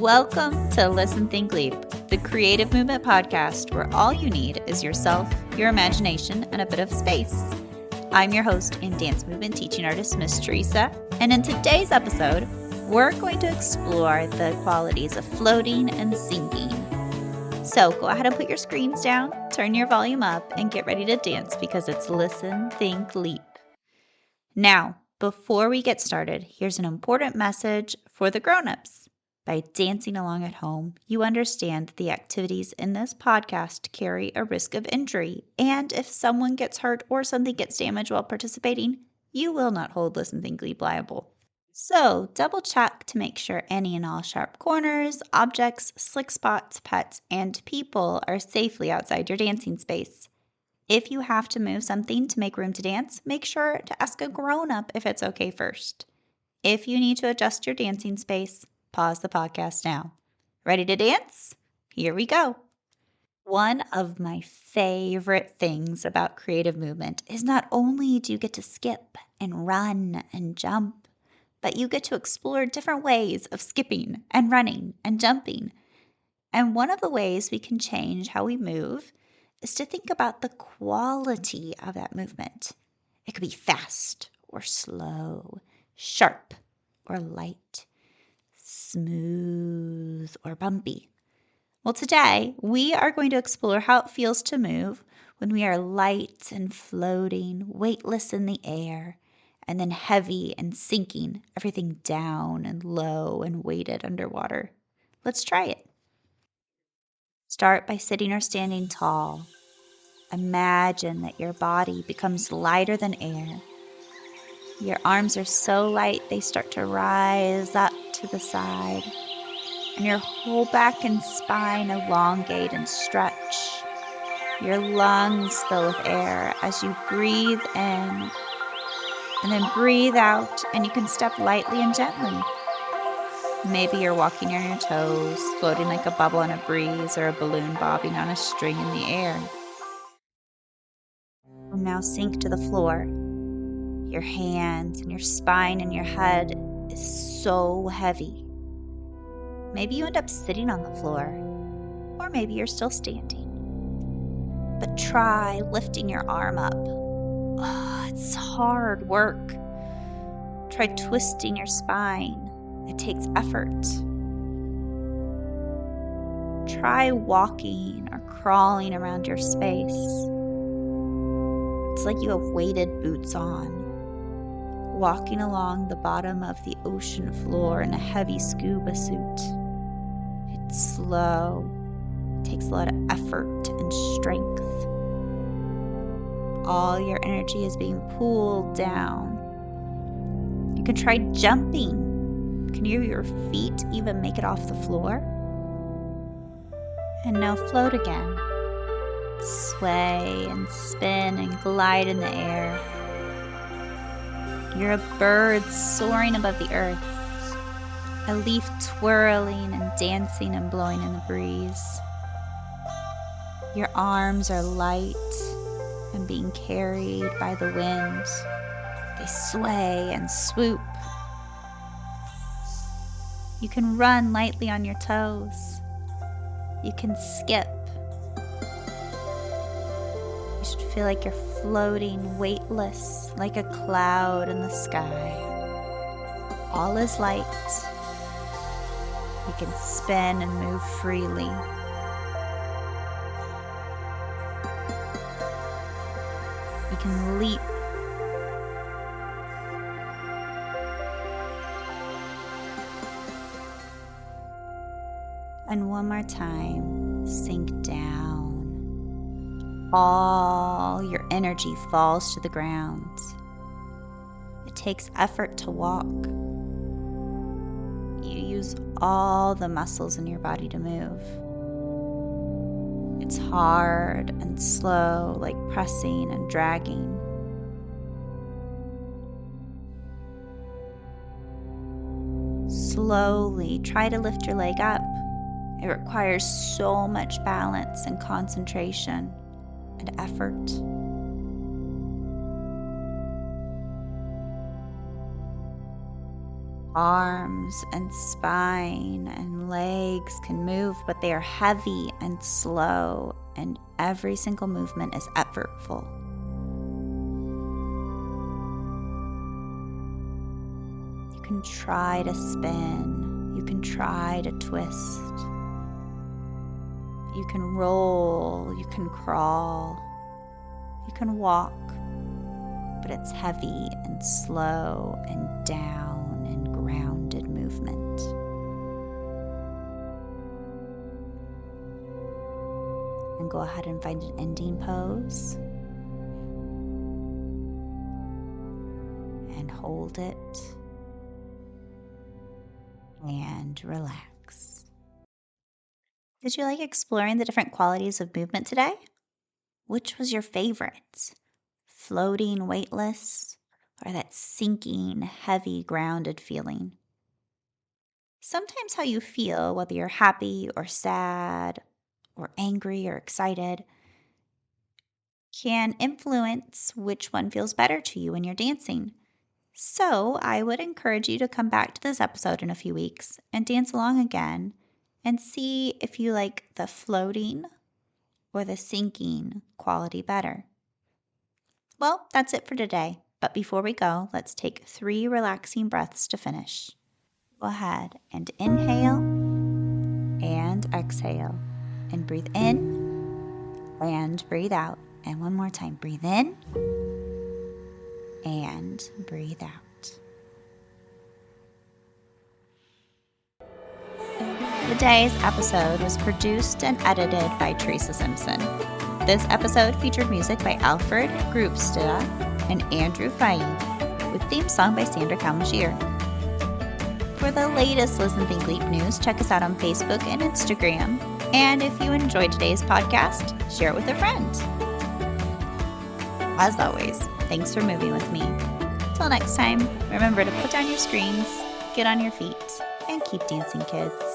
Welcome to Listen.Think.Leap, the creative movement podcast where all you need is yourself, your imagination, and a bit of space. I'm your host and dance movement teaching artist, Miss Teresa, and in today's episode, we're going to explore the qualities of floating and sinking. So go ahead and put your screens down, turn your volume up, and get ready to dance because it's Listen, Think, Leap. Now, before we get started, here's an important message for the grown-ups. By dancing along at home, you understand that the activities in this podcast carry a risk of injury, and if someone gets hurt or something gets damaged while participating, you will not hold Listen, Think, Leap liable. So, double check to make sure any and all sharp corners, objects, slick spots, pets, and people are safely outside your dancing space. If you have to move something to make room to dance, make sure to ask a grown-up if it's okay first. If you need to adjust your dancing space, pause the podcast now. Ready to dance? Here we go. One of my favorite things about creative movement is not only do you get to skip and run and jump, but you get to explore different ways of skipping and running and jumping. And one of the ways we can change how we move is to think about the quality of that movement. It could be fast or slow, sharp or light, smooth or bumpy. Well, today we are going to explore how it feels to move when we are light and floating, weightless in the air, and then heavy and sinking, everything down and low and weighted underwater. Let's try it. Start by sitting or standing tall. Imagine that your body becomes lighter than air. Your arms are so light they start to rise up to the side, and your whole back and spine elongate and stretch. Your lungs fill with air as you breathe in and then breathe out, and you can step lightly and gently. Maybe you're walking on your toes, floating like a bubble on a breeze or a balloon bobbing on a string in the air. Now sink to the floor. Your hands and your spine and your head is so heavy. Maybe you end up sitting on the floor, or maybe you're still standing. But try lifting your arm up. It's hard work. Try twisting your spine. It takes effort. Try walking or crawling around your space. It's like you have weighted boots on, walking along the bottom of the ocean floor in a heavy scuba suit. It's slow. It takes a lot of effort and strength. All your energy is being pulled down. You can try jumping. Can your feet even make it off the floor? And now float again. Sway and spin and glide in the air. You're a bird soaring above the earth, a leaf twirling and dancing and blowing in the breeze. Your arms are light and being carried by the wind. They sway and swoop. You can run lightly on your toes. You can skip. You should feel like you're floating weightless like a cloud in the sky. All is light. You can spin and move freely. You can leap. And one more time, sink down. All your energy falls to the ground. It takes effort to walk. You use all the muscles in your body to move. It's hard and slow, like pressing and dragging. Slowly try to lift your leg up. It requires so much balance and concentration and effort. Arms and spine and legs can move, but they are heavy and slow, and every single movement is effortful. You can try to spin, you can try to twist, you can roll, you can crawl, you can walk, but it's heavy and slow and down and grounded movement. And go ahead and find an ending pose and hold it and relax. Did you like exploring the different qualities of movement today? Which was your favorite? Floating, weightless, or that sinking, heavy, grounded feeling? Sometimes how you feel, whether you're happy or sad or angry or excited, can influence which one feels better to you when you're dancing. So I would encourage you to come back to this episode in a few weeks and dance along again and see if you like the floating or the sinking quality better. Well, that's it for today. But before we go, let's take 3 relaxing breaths to finish. Go ahead and inhale and exhale. And breathe in and breathe out. And one more time, breathe in and breathe out. Today's episode was produced and edited by Teresa Simpson. This episode featured music by Alfred Groupstad and Andrew Faye, with theme song by Sandra Kalmashier. For the latest Listen.Think.Leap news, check us out on Facebook and Instagram. And if you enjoyed today's podcast, share it with a friend. As always, thanks for moving with me. Till next time, remember to put down your screens, get on your feet, and keep dancing, kids.